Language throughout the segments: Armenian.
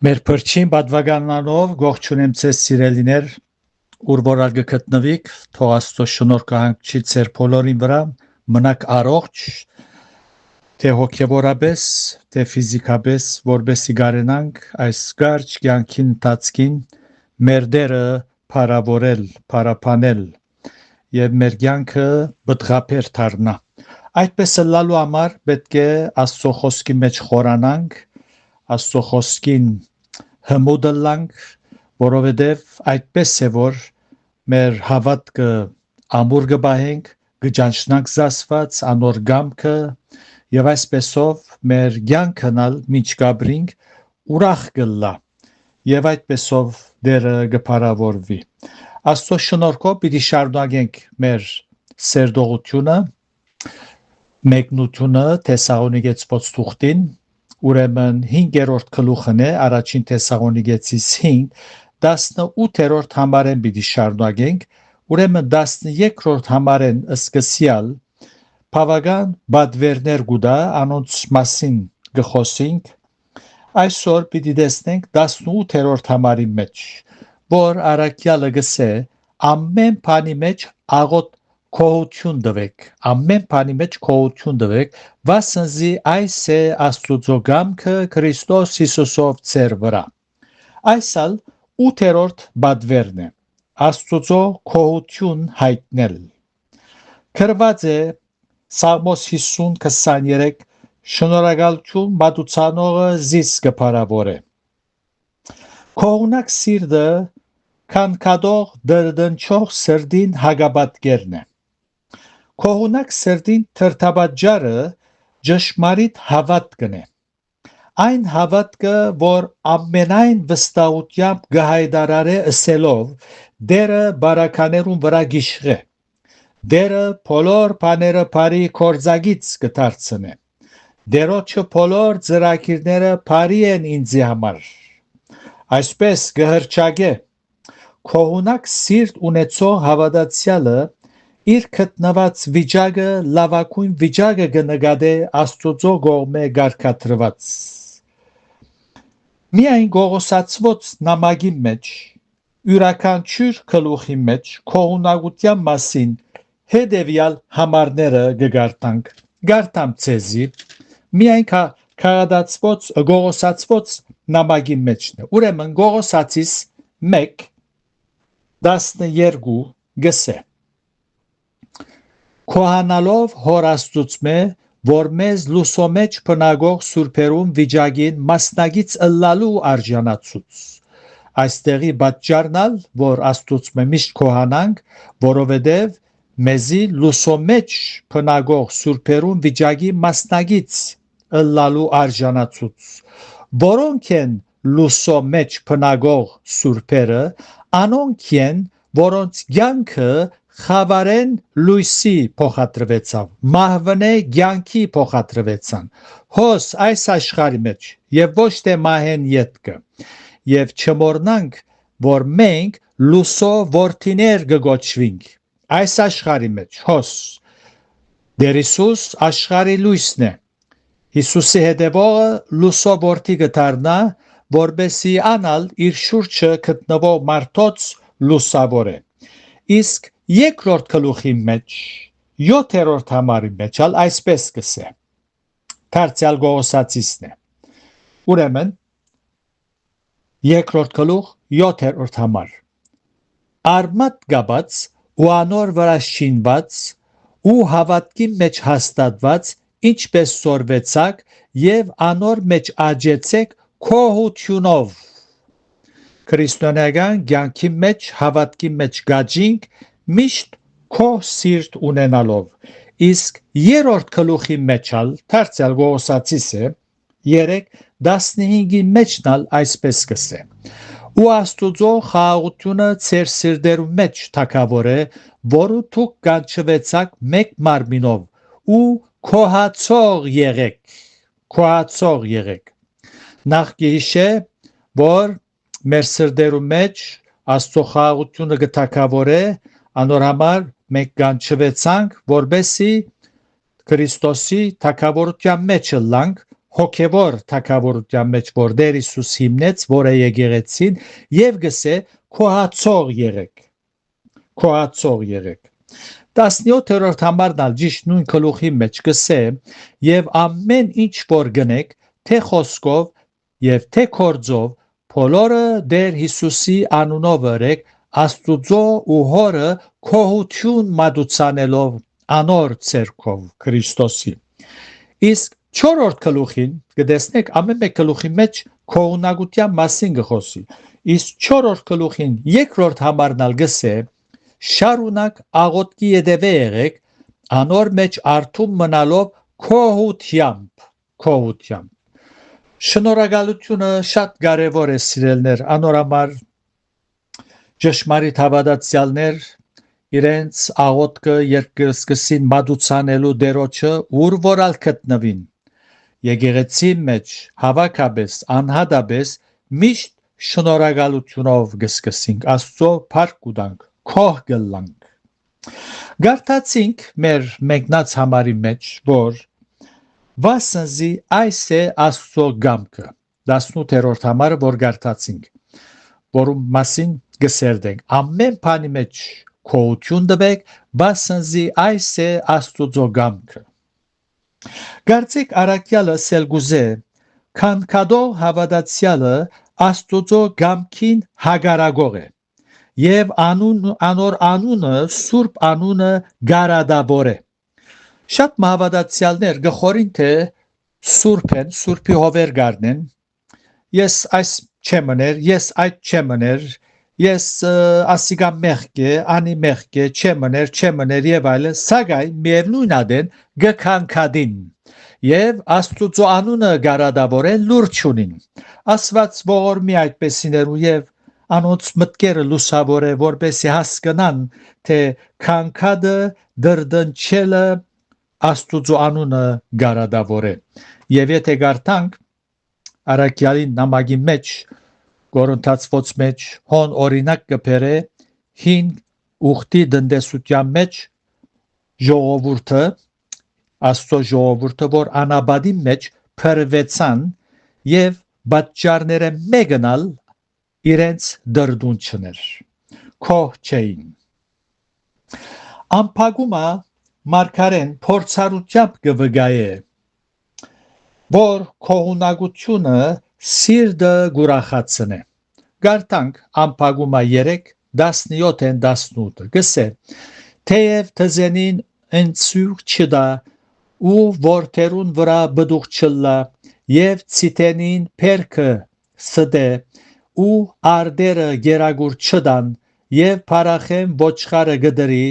Մեր փրկին բադվագանանով ողջունեմ ձեզ սիրելիներ, ուր որալ գտնվիք, թող Աստծո շնորհքը հանգչի ձեր բոլորին վրա, մնաք առողջ, թե հոգևորապես, թե ֆիզիկապես, որբեսի գարենանք այս կարճ կյանքի ընթացքին մեր դերը փառավորել, փառաբանել եւ մեր կյանքը բդղափեր դառնա։ Այդպես լալու համար պետք է Աստծո խոսքի մեջ խորանանք, Աստծո խոսքին հմուդլանք, որովհետև այդպես է որ մեր հավատքը ամուր կբահենք, կճանչնանք զասված, անոր գամքը եւ այսպեսով մեր կյանքնալ միջ կաբրինք ուրախ կլա եւ այդպեսով դերը կփառավորվի։ Աստծո շնորհքով պիտի շարունակենք մեր սերտողությունը, մեկնությունը Թեսաղոնիկեցից թուղթին, ուրեմն 5-րդ գլուխն է, առաջին Թեսաղոնիկեցիս 5, 18-րդ համարեն պիտի շարունակենք, ուրեմն 13-րդ համարեն սկսյալ բավական բադվերներ գուտա, անոնց մասին կխոսենք, այսօր պիտի տեսնենք 18-րդ համարի մեջ, որ առաքյալը գսե ամեն բանի մեջ աղոտ քողություն տվեք, ամեն բանի մեջ քողություն տվեք, վասնզի այս է Աստծո գամքը Քրիստոս Հիսուսով ձեր վրա։ Այսալ 8-րդ բադվերն է, Աստծո քողություն հայտնել։ Գրված է Սաղմոս 50:23 շնորհակալություն մատուցանողը զիս կփառավորե։ Քողունակ սիրտը քանքադող դրդնչող սրդին հագաբատկերն է։ Քողունակ սրդին թրթաբաճարը ճշմարիտ հավատքն է։ Այն հավատքը, որ ամենայն վստահությամբ կհայտարարե ըսելով դերը բարականերուն վրա գիշխե, դերը բոլոր բաները բարի կործագից կդարձնե, դերոջը բոլոր ծրագիրները բարի են ինձի համար, այսպես կհրճագե, քողունակ սիրտ ունեցող հավատացյալը իր գտնված վիճակը լավագույն վիճակը կնկատե Աստծո կողմէ կարգադրված։ Միայն գողոսացված նամակի մեջ, յուրաքանչյուր գլուխի մեջ քողունակության մասին հետևյալ համարները կգարտանք։ Գարտամ ցեզի, միայն քարադացված գողոսացված նամակի մեջն է։ Ուրեմն գողոսացիս 1:12 գսե։ Քոհանալով հոր Աստծուծմե, որ մեզ լուսո մեջ բնագող սուրբերուն վիճակին մասնագից ըլլալու արժանացուց։ Այստեղի պատճառնալ, որ Աստծուծմե միշտ քոհանանք, որովհետև մեզի լուսո մեջ բնագող սուրբերուն վիճակի մասնագից ըլլալու արժանացուց։ Որոնք են լուսո մեջ բնագող սուրբերը, անոնք են, որոնց կյանքը խավարեն լույսի փոխադրվեցավ, մահվնե կյանքի փոխադրվեցան, հոս այս աշխարհի մեջ եւ ոչ թե մահեն ետքը, եւ չմոռնանք, որ մենք լուսո որդիներ կգոչվենք, այս աշխարհի մեջ, հոս Դեր Հիսուս աշխարհի լույսն է, Հիսուսի հետևողը լուսո որդի կդառնա, որբեսի անալ իր շուրջը գտնվող մարդոց լուսավոր է։ Իսկ երկրորդ գլուխի մեջ 7-րդ համարի մեջ այսպես կսե։ Դարձյալ գողոսացիսն է։ Ուրեմն երկրորդ գլուխ 7-րդ համար։ Արմատ գաբած ու անոր վրա շինված ու հավատքի մեջ հաստատված, ինչպես սորվեցաք եւ անոր մեջ աճեցեք քողությունով։ Քրիստոնեական կյանքի մեջ հավատքի մեջ գաջինք միշտ քո սիրտ ունենալով, իսկ երրորդ գլուխի մեջալ դարձյալ գողոսացիս է 3:15-ի մեջնալ այսպես կսե. ու Աստուծո խաղաղությունը ձեր սիրտերու մեջ թագավոր է, որը դուք կանչվեցաք մեկ մարմինով ու քոհացող եղեք։ Նախ գիշե, որ մեր սրտերու մեջ Աստծո խաղաղությունը կթագավորե, անոր համար մենք կանչվեցանք, որբեսի Քրիստոսի թագավորության մեջ լանք, հոգևոր թակավորության մեջ որ Տեր Հիսուս հիմնեց, որը եկեղեցին եւ գսե քոհացող եղեք 17-րդ համարն ալ ճիշտ նույն գլուխի մեջ գսե եւ ամեն ինչ որ գնեք թե խոսքով եւ թե կորձով բոլորը Տեր Հիսուսի անունով ըրեք Աստուծո ու Հորը քոհություն մատուցանելով անոր ցերկով Քրիստոսի իսկ 4-րդ գլուխին կտեսնեք ամեն մեկ գլուխի մեջ քողունակության մասին գխոսի իսկ 4-րդ գլուխին երկրորդ համարն ալ գսե շարունակ աղոթքի ետևե եղեք անոր մեջ արթուն մնալով քոհությամբ շնորհակալությունը շատ կարևոր է սիրելներ անոր համար ճշմարիտ հավատացյալներ իրենց աղոթքը երկրսկսին մատուցանելու դերոջը ուր որալ գտնվին եկեղեցի մեջ հավաքաբես անհատաբես միշտ շնորհակալությունով գսկսենք Աստծո փառք ուտանք քոհ գլանք գարտացինք մեր մեկնած համարի մեջ որ վասնզի այս է Աստծո գամքը 18-րդ համարը որ գարտացինք որում մասին գսերդենք ամեն բանի մեջ քոհություն տվեք վասնզի այս է Աստծո գամքը Գարցիկ արաքյալը սելգուզե քանքադող հավատացյալը Աստուծո գամքին հագարագող է եւ անոր անունը սուրբ անունը գարադավոր է շատ հավատացյալներ գխորին թե սուրբ են սուրբի հովեր գարնեն ես այս չեմներ ես այդ չեմներ ես ասիգա մեղքե անի մեղքե չեմներ եւ այլն սակայն միևնույն ադեն գքանքադին եւ Աստուծո անունը գարադավորեն լուրջ ունին ասված ողորմի այդպեսիներու եւ անոնց մտքերը լուսավոր է որպեսի հասկանան թե քանքադը դրդնչելը Աստուծո անունը գարադավոր է եւ եթե գարտանք արաքյալի նամակի մեջ Կորինթացվոց մեջ հոն օրինակ կբերե հին ուխտի դնդեսության մեջ ժողովուրդը Աստծո ժողովուրդը որ անաբադի մեջ փրվեցան եւ բաճարները մեգնալ իրենց դրդուն չներ քոհ չէին ամփագումա մարգարեն փորձառությամբ կվգայե որ քողունակությունը սիրտը գուրախացնե գարտանք ամփագումա 3:17-ն 18 գսե թեև թզենին ընցյուղ չդա ու որթերուն վրա բդուղ չլա եւ ցիտենին փերքը սդե ու արդերը գերագուր չդան եւ փարախեն ոչխարը գդրի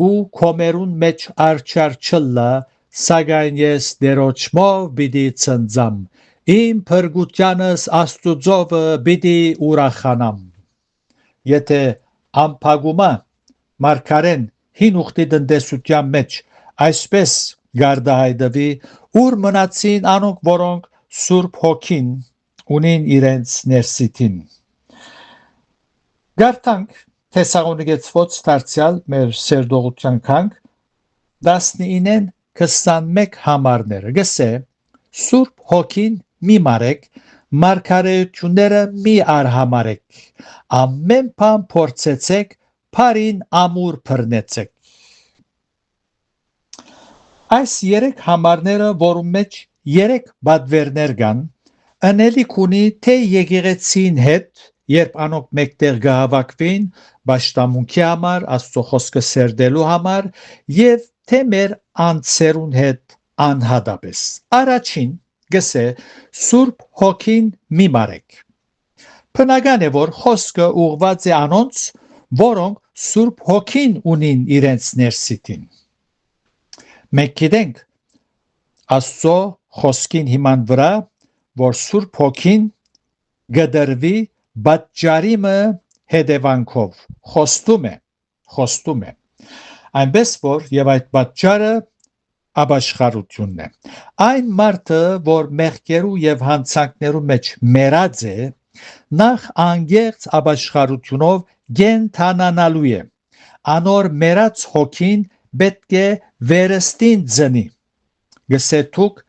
ու կոմերուն մեջ արչար չլա սակայն ես դերոճմով բիդի ծնձամ իմ փրկությանս Աստուծովը բիդի ուրախանամ եթե ամփագումա մարգարեն հին ուխտի դնդեսության մեջ այսպես գարդահայտվի ուր մնացին անոնք որոնք Սուրբ Հոգին ունին իրենց ներսիտին գարտանք Թեսաղոնիկեցվոց դարձյալ մեր սերդողության քանք 19-ն 21 համարները գսե Սուրբ Հոգին մի մարեք մարգարեությունները մի արհամարեք ամեն բան փորձեցեք Փարին ամուր բռնեցեք այս 3 համարները որում մեջ 3 բադվերներ կան անելիք ունի թե եկեղեցին հետ երբ անոնք մեկտեղ գահավաքվին պաշտամունքի համար Աստծո խոսքը սերդելու համար եւ թե մեր անձերուն հետ անհատապես առաջին գսե Սուրբ Հոգին մի մարեք բնական է որ խոսքը ուղղված է անոնց որոնք Սուրբ Հոգին ունին իրենց ներսիտին մենք գիտենք Աստծո խոսքին հիման վրա որ Սուրբ Հոգին գդրվի բաճարիմը հետևանքով խոստում է այնպես որ եւ այդ բաճարը աբաշխարությունն է այն մարդը որ մեղքերու եւ հանցանքներու մեջ մեռած է նախ անգերց աբաշխարությունով գենթանանալու է անոր մեռած հոգին պետք է վերստին ծնի գսե թուք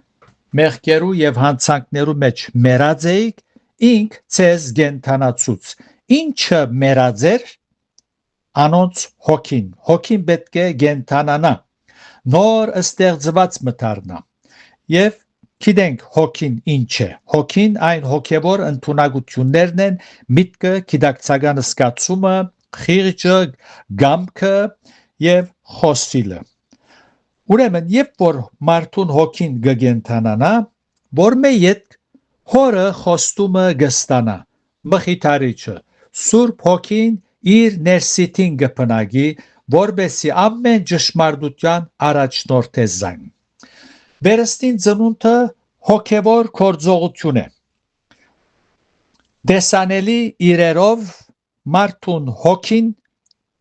մեղքերու եւ հանցանքներու մեջ մեռած էիք, ինք ցեզ գենթանացուց։ Ինչը մեռած էր, անոնց հոգին պետք է գենթանանա, նոր ստեղծված մտառնա։ Եվ գիտենք հոգին ինչ է։ Հոգին այն հոգևոր ընդունակություններն են, միտքը, գիտակցական զգացումը, խիղճը, գամքը եւ խոսիլը։ Ուրեմն, երբ որ մարդուն հոգին գգենթանանա, որ մեյետ հորը խոստումը գստանա, մխիթարիչը, Սուրբ հոգին իր ներսիտին գպնագի, որբեսի ամեն ճշմարտության առաջնորդ է զայն։ Վերստին ծնունդը հոգևոր գործողություն է։ Դեսանելի իրերով մարդուն հոգին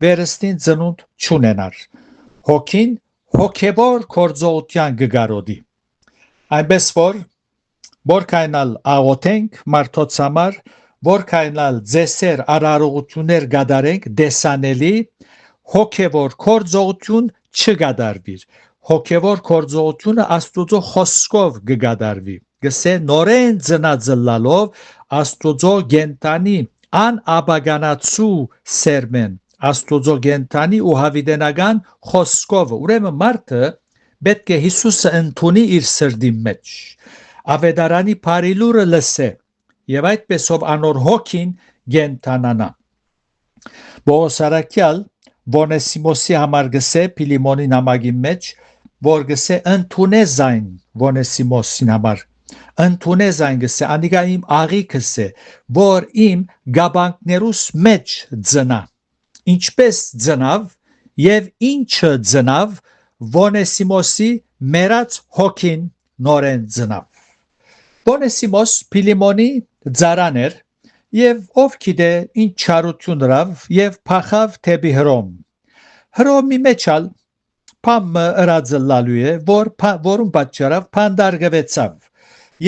վերստին ծնունդ չունենար։ Հոգին հոգևոր գործողության գգարոդի։ Այնպես որ կայնալ աղոթենք մարդոց համար, որ կայնալ ձեսեր արարողություններ գադարենք, դեսանելի հոգևոր գործողություն չգադարվիր։ Հոգևոր գործողությունը Աստուծո խոսքով գգադարվի։ Գսե նորեն ծնածլալով Աստուծո գենտանի անաբագանացու սերմեն, Աստուծո գենտանի ու հավիտենական խոսքով։ Ուրեմն մարդը պետք է Հիսուսը ընդունի իր սրտի մեջ, ավետարանի բարիլուրը լսե եւ այդպեսով անոր հոգին գենտանանա։ Պողոս առաքյալ Վոնեսիմոսի համար գսե Փիլիմոնի նամակի մեջ, որ գսե ընդունե զայն Վոնեսիմոսին համար, ընդունե զայն գսե, անիկա իմ աղիքս է, որ իմ գաբանքներուս մեջ ծնա, ինչպես ծնավ եւ ինչը ծնավ Վոնեսիմոսի մեռած հոգին նորեն ծնավ։ Վոնեսիմոս Փիլիմոնի ծառան էր եւ ով գիտե ինչ չարություն հրավ եւ փախավ թեպի Հռոմ։ Հռոմի մեջալ փամը ըրաձլալու է, որում պատճառով փանդարգվեցավ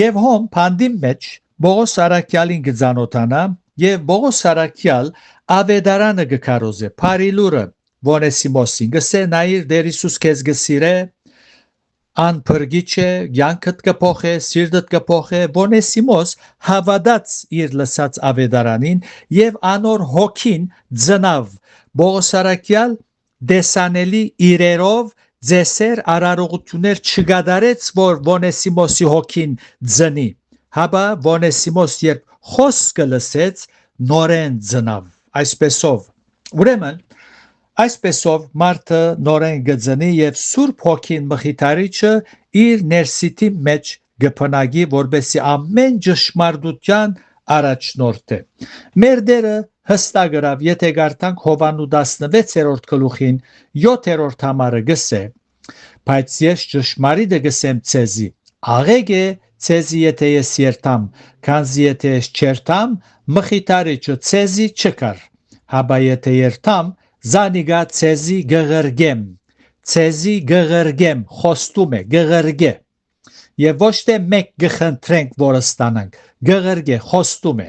եւ հոմ փանդի մեջ Պողոս առաքյալին գծանոթանա եւ Պողոս առաքյալ ավետարանը գկարոզե բարիլուրը Վոնեսիմոսին գսե նայիր Տեր Հիսուս քեզ գսիրե անփրկիչ է, յանքդ կփոխե, սիրտդ կփոխե։ Վոնեսիմոս հավատաց իր լսած ավետարանին եւ անոր հոգին ծնավ։ Պողոս առաքյալ դեսանելի իրերով ձեսեր արարողություններ չգադարեց, որ Վոնեսիմոսի հոգին ծնի։ Հաբա Վոնեսիմոս երբ խոսքը լսեց, նորեն ծնավ։ Այսպեսով, ուրեմն այսպեսով մարդը նորեն գծնի եւ Սուրբ հոգին մխիթարիչը իր ներսիտի մեջ գփնագի, որբեսի ամեն ճշմարտության առաջնորդ է։ Մեր Տերը հստակրավ, եթե գարտանք Հովանու 16-րդ գլուխին 7-րդ համարը գսե, բայց ես ճշմարիտը գսեմ ցեզի, աղեկ է ցեզի եթե ես երթամ, քանզի եթե ես չերթամ, մխիթարիչը ցեզի չկար, հաբա եթե երթամ, զանիգա ցեզի գղրգեմ, խոստում է, գղրգե, եւ ոչ թե մեկ գխնդրենք, որ ստանանք, գղրգե, խոստում է,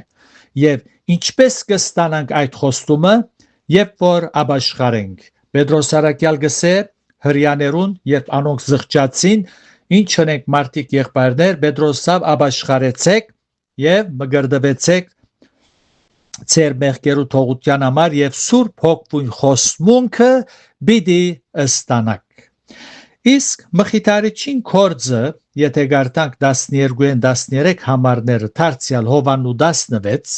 եւ ինչպես կստանանք այդ խոստումը, երբ որ ապաշխարենք։ Պետրոս առաքյալ գսե հրյաներուն, երբ անոնք զղջացին, ինչ ունենք մարդիկ եղբայրներ, Պետրոսավ ապաշխարեցեք եւ մգրդվեցեք ծեր մեղքերու թողության համար եւ Սուրբ Հոգին խոստմունքը պիտի ստանաք։ Իսկ մխիթարիչին կորձը, եթե գարտանք 12-ն 13 համարները դարձյալ Հովանու 16,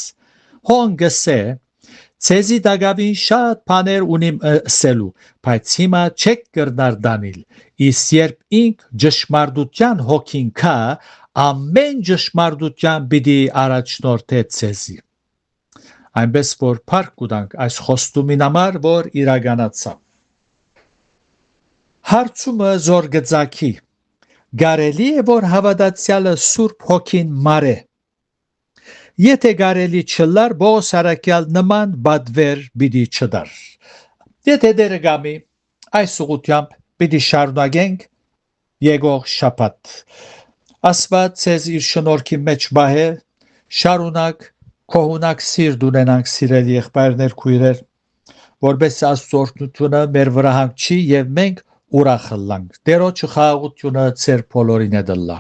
հոն գսե ցեզի դագավին շատ բաներ ունիմ ասելու, բայց հիմա չեք կրնար դանել, իսկ երբ ինք ճշմարտության հոգին կա, ամեն ճշմարտության պիտի առաջնորդե ցեզի։ Այնպես որ փառք կուտանք այս խոստումին համար, որ իրականացավ։ Հարցումը զորգծակի գարելի է որ հավատացյալը Սուրբ հոգին մարե։ Եթե գարելի չլար, Պողոս առաքյալ նման բադվեր պիտի չդար։ Եթե դերը գամի, այս ուղղությամբ պիտի շարունակենք եկող շաբաթ։ Աստված ցեզ իր շնորհքի մեջ բահե, շարունակ կողունակ սիրտ ունենանք սիրել եղբայրներ քույրեր, որպես Աստծո օրհնությունը մեր վրա հանգչի եւ մենք ուրախ լանք։ Տերոջ խաղաղությունը ձեր բոլորին է դլա։